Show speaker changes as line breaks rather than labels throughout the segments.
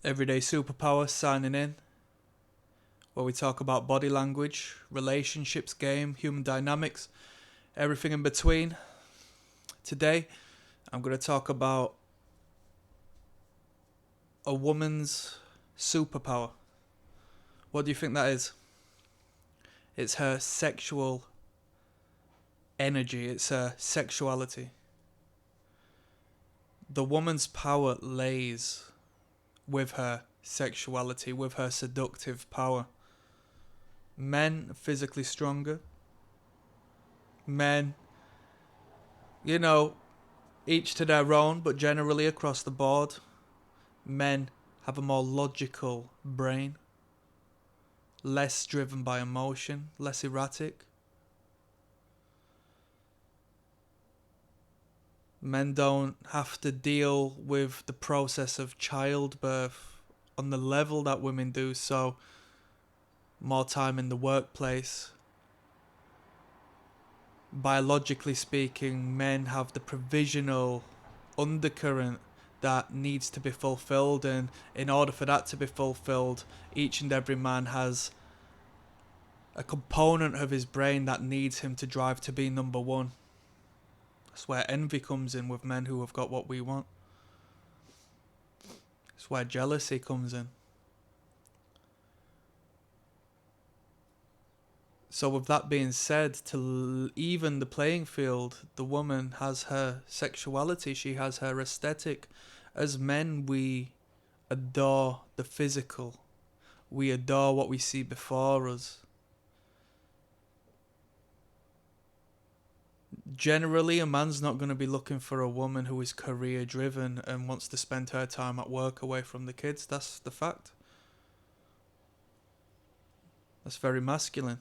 Everyday Superpower signing in, where we talk about body language, relationships, game, human dynamics, everything in between. Today, I'm going to talk about a woman's superpower. What do you think that is? It's her sexual energy, it's her sexuality. The woman's power lays with her sexuality, with her seductive power. Men physically stronger. Men, each to their own, but generally across the board, men have a more logical brain, less driven by emotion, less erratic. Men don't have to deal with the process of childbirth on the level that women do, so more time in the workplace. Biologically speaking, men have the provisional undercurrent that needs to be fulfilled, and in order for that to be fulfilled, each and every man has a component of his brain that needs him to drive to be number one. That's where envy comes in with men who have got what we want. It's where jealousy comes in. So with that being said, to even the playing field, the woman has her sexuality, she has her aesthetic. As men, we adore the physical. We adore what we see before us. Generally, a man's not going to be looking for a woman who is career driven and wants to spend her time at work away from the kids. That's the fact. That's very masculine.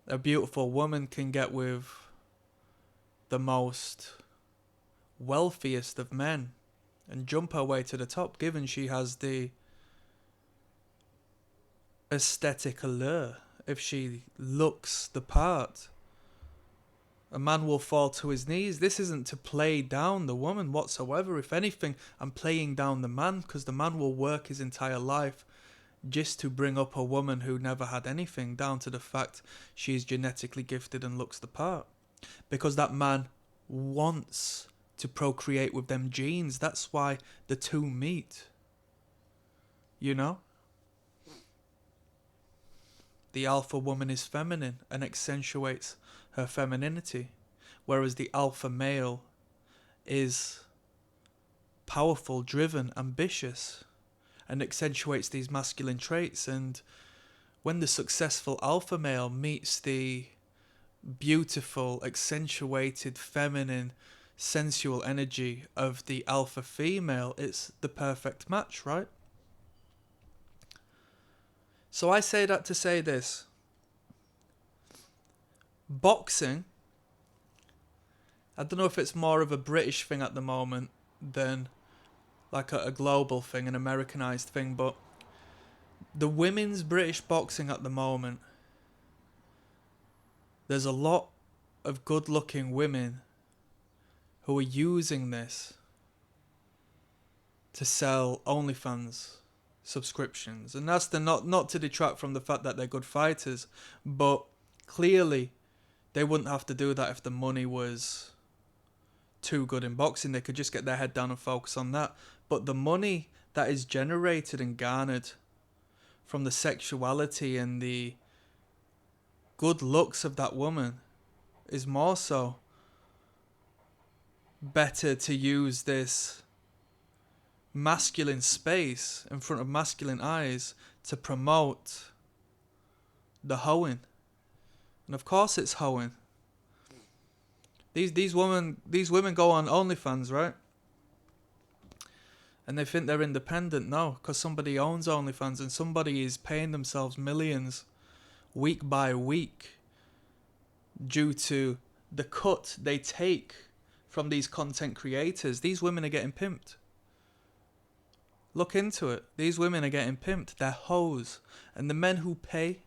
A beautiful woman can get with the most wealthiest of men and jump her way to the top, given she has the aesthetic allure. If she looks the part, a man will fall to his knees. This isn't to play down the woman whatsoever. If anything, I'm playing down the man, because the man will work his entire life just to bring up a woman who never had anything, down to the fact she is genetically gifted and looks the part. Because that man wants to procreate with them genes. That's why the two meet. You know? The alpha woman is feminine and accentuates her femininity, whereas the alpha male is powerful, driven, ambitious, and accentuates these masculine traits. And when the successful alpha male meets the beautiful, accentuated, feminine, sensual energy of the alpha female, it's the perfect match, right? So I say that to say this. Boxing, I don't know if it's more of a British thing at the moment than like a global thing, an Americanized thing, but the women's British boxing at the moment, there's a lot of good looking women who are using this to sell OnlyFans subscriptions. And that's not to detract from the fact that they're good fighters, but clearly they wouldn't have to do that if the money was too good in boxing. They could just get their head down and focus on that. But the money that is generated and garnered from the sexuality and the good looks of that woman is more so better to use this masculine space in front of masculine eyes to promote the hoeing. And of course it's hoeing. These women go on OnlyFans, right? And they think they're independent. No, because somebody owns OnlyFans and somebody is paying themselves millions week by week due to the cut they take from these content creators. These women are getting pimped. Look into it. These women are getting pimped. They're hoes. And the men who pay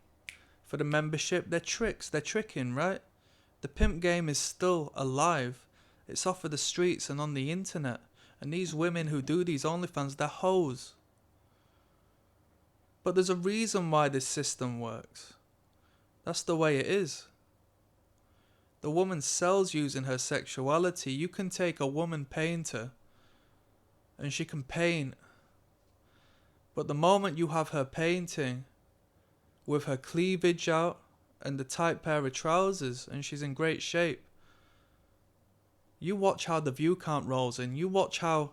for the membership, they're tricks. They're tricking, right? The pimp game is still alive. It's off of the streets and on the internet. And these women who do these OnlyFans, they're hoes. But there's a reason why this system works. That's the way it is. The woman sells using her sexuality. You can take a woman painter and she can paint. But the moment you have her painting with her cleavage out and the tight pair of trousers and she's in great shape, you watch how the view count rolls in. You watch how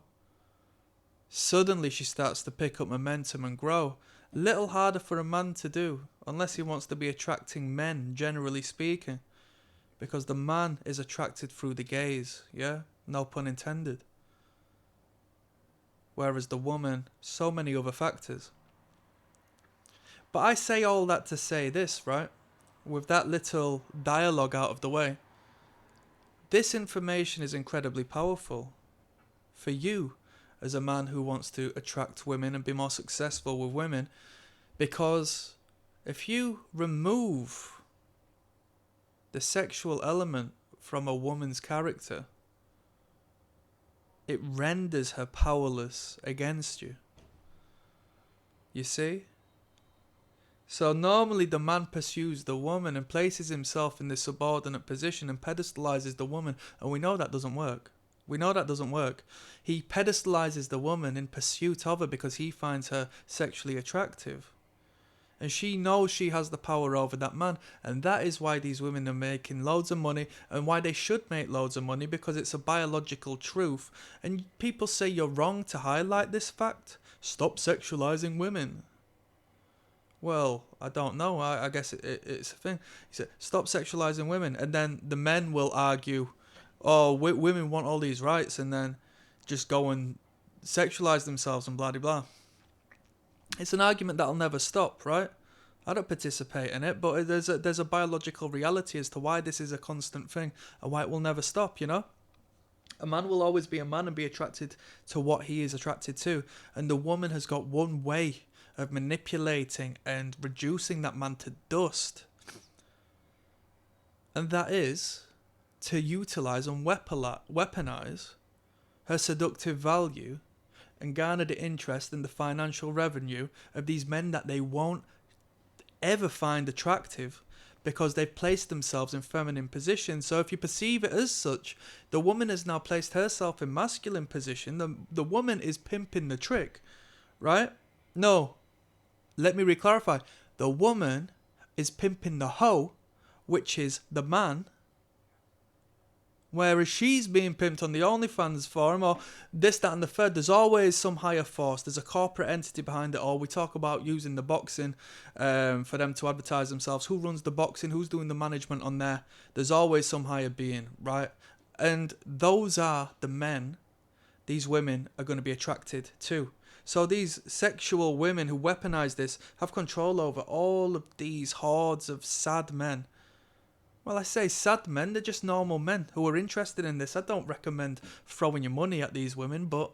suddenly she starts to pick up momentum and grow. Little harder for a man to do, unless he wants to be attracting men, generally speaking. Because the man is attracted through the gaze, yeah? No pun intended. Whereas the woman, so many other factors. But I say all that to say this, right? With that little dialogue out of the way. This information is incredibly powerful for you as a man who wants to attract women and be more successful with women, because if you remove the sexual element from a woman's character, it renders her powerless against you. You see? So normally the man pursues the woman and places himself in this subordinate position and pedestalizes the woman, and we know that doesn't work. We know that doesn't work. He pedestalizes the woman in pursuit of her because he finds her sexually attractive. And she knows she has the power over that man. And that is why these women are making loads of money, and why they should make loads of money, because it's a biological truth. And people say you're wrong to highlight this fact. Stop sexualizing women. Well, I don't know. I guess it's a thing. He said, stop sexualizing women. And then the men will argue, oh, women want all these rights, and then just go and sexualize themselves and blah, blah, blah. It's an argument that'll never stop, right? I don't participate in it, but there's a biological reality as to why this is a constant thing and why it will never stop, you know? A man will always be a man and be attracted to what he is attracted to. And the woman has got one way of manipulating and reducing that man to dust. And that is to utilize and weaponize her seductive value and garner the interest and the financial revenue of these men that they won't ever find attractive because they've placed themselves in feminine positions. So if you perceive it as such, the woman has now placed herself in masculine position. The woman is pimping the trick, right? No, let me re-clarify. The woman is pimping the hoe, which is the man, whereas she's being pimped on the OnlyFans forum or this, that and the third. There's always some higher force. There's a corporate entity behind it all. We talk about using the boxing for them to advertise themselves. Who runs the boxing? Who's doing the management on there? There's always some higher being, right? And those are the men these women are going to be attracted to. So these sexual women who weaponize this have control over all of these hordes of sad men. Well, I say sad men, they're just normal men who are interested in this. I don't recommend throwing your money at these women, but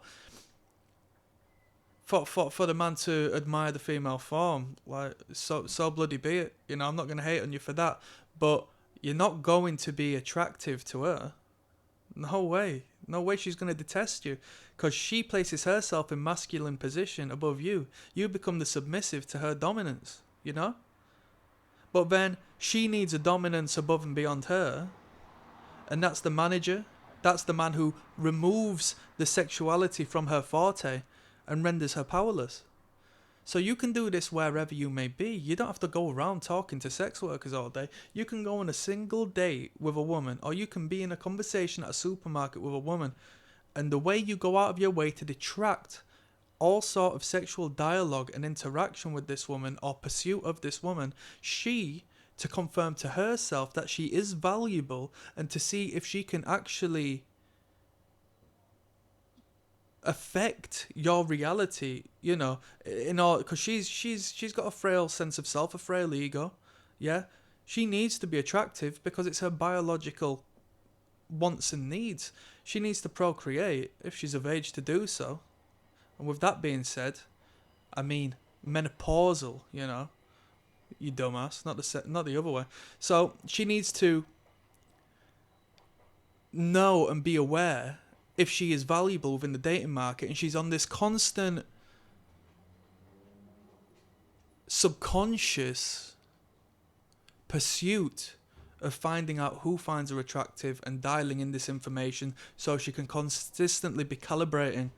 for the man to admire the female form, like, so bloody be it. You know, I'm not going to hate on you for that, but you're not going to be attractive to her. No way. No way she's going to detest you, because she places herself in masculine position above you. You become the submissive to her dominance, you know? But then she needs a dominance above and beyond her, and that's the manager. That's the man who removes the sexuality from her forte and renders her powerless. So you can do this wherever you may be. You don't have to go around talking to sex workers all day. You can go on a single date with a woman, or you can be in a conversation at a supermarket with a woman, and the way you go out of your way to detract all sort of sexual dialogue and interaction with this woman or pursuit of this woman, to confirm to herself that she is valuable and to see if she can actually affect your reality, you know, in all, because she's got a frail sense of self, a frail ego, yeah. She needs to be attractive because it's her biological wants and needs. She needs to procreate if she's of age to do so. And with that being said, I mean menopausal, you know, you dumbass, not the other way. So she needs to know and be aware if she is valuable within the dating market, and she's on this constant subconscious pursuit of finding out who finds her attractive and dialing in this information so she can consistently be calibrating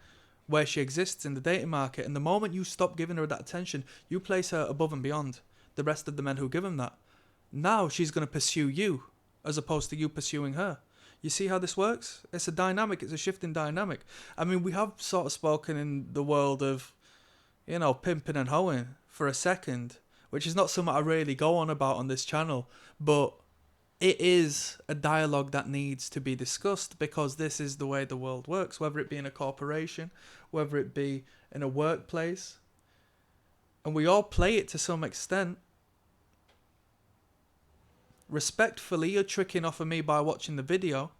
where she exists in the dating market. And the moment you stop giving her that attention, you place her above and beyond the rest of the men who give him that. Now she's going to pursue you as opposed to you pursuing her. You see how this works? It's a dynamic. It's a shifting dynamic. I mean, we have sort of spoken in the world of, pimping and hoeing for a second, which is not something I really go on about on this channel, but it is a dialogue that needs to be discussed because this is the way the world works, whether it be in a corporation, whether it be in a workplace. And we all play it to some extent. Respectfully, you're tricking off of me by watching the video.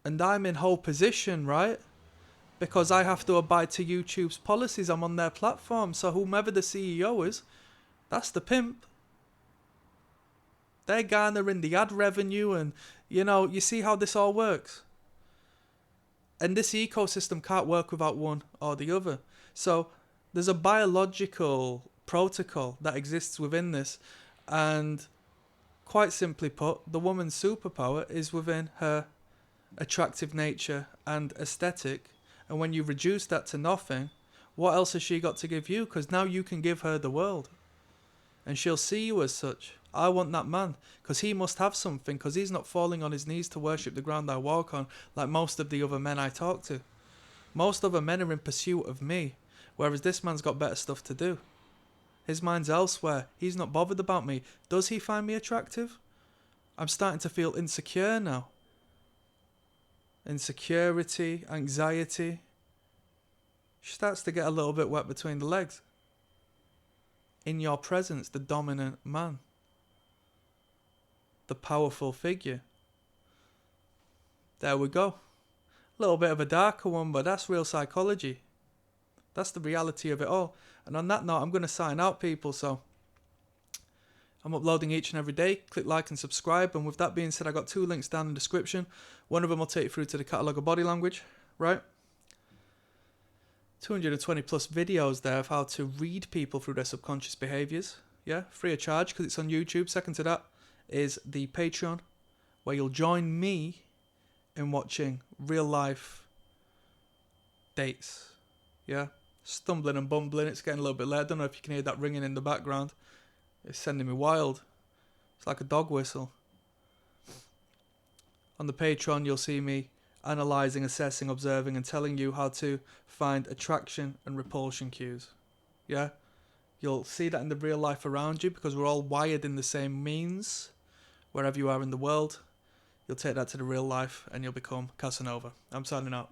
And I'm in whole position, right? Because I have to abide to YouTube's policies. I'm on their platform. So whomever the CEO is, that's the pimp. They're garnering the ad revenue and, you see how this all works. And this ecosystem can't work without one or the other. So there's a biological protocol that exists within this. And quite simply put, the woman's superpower is within her attractive nature and aesthetic. And when you reduce that to nothing, what else has she got to give you? Because now you can give her the world. And she'll see you as such. I want that man, because he must have something, because he's not falling on his knees to worship the ground I walk on like most of the other men I talk to. Most other men are in pursuit of me, whereas this man's got better stuff to do. His mind's elsewhere. He's not bothered about me. Does he find me attractive? I'm starting to feel insecure now. Insecurity, anxiety. She starts to get a little bit wet between the legs. In your presence, the dominant man. The powerful figure. There we go. A little bit of a darker one, but that's real psychology. That's the reality of it all. And on that note, I'm going to sign out, people. So I'm uploading each and every day. Click like and subscribe. And with that being said, I got 2 links down in the description. One of them will take you through to the catalogue of body language, right? 220 plus videos there of how to read people through their subconscious behaviours. Yeah, free of charge because it's on YouTube. Second to that is the Patreon, where you'll join me in watching real life dates. Yeah, stumbling and bumbling. It's getting a little bit late. I don't know if you can hear that ringing in the background. It's sending me wild. It's like a dog whistle. On the Patreon, you'll see me analysing, assessing, observing, and telling you how to find attraction and repulsion cues. Yeah? You'll see that in the real life around you because we're all wired in the same means. Wherever you are in the world, you'll take that to the real life and you'll become Casanova. I'm signing out.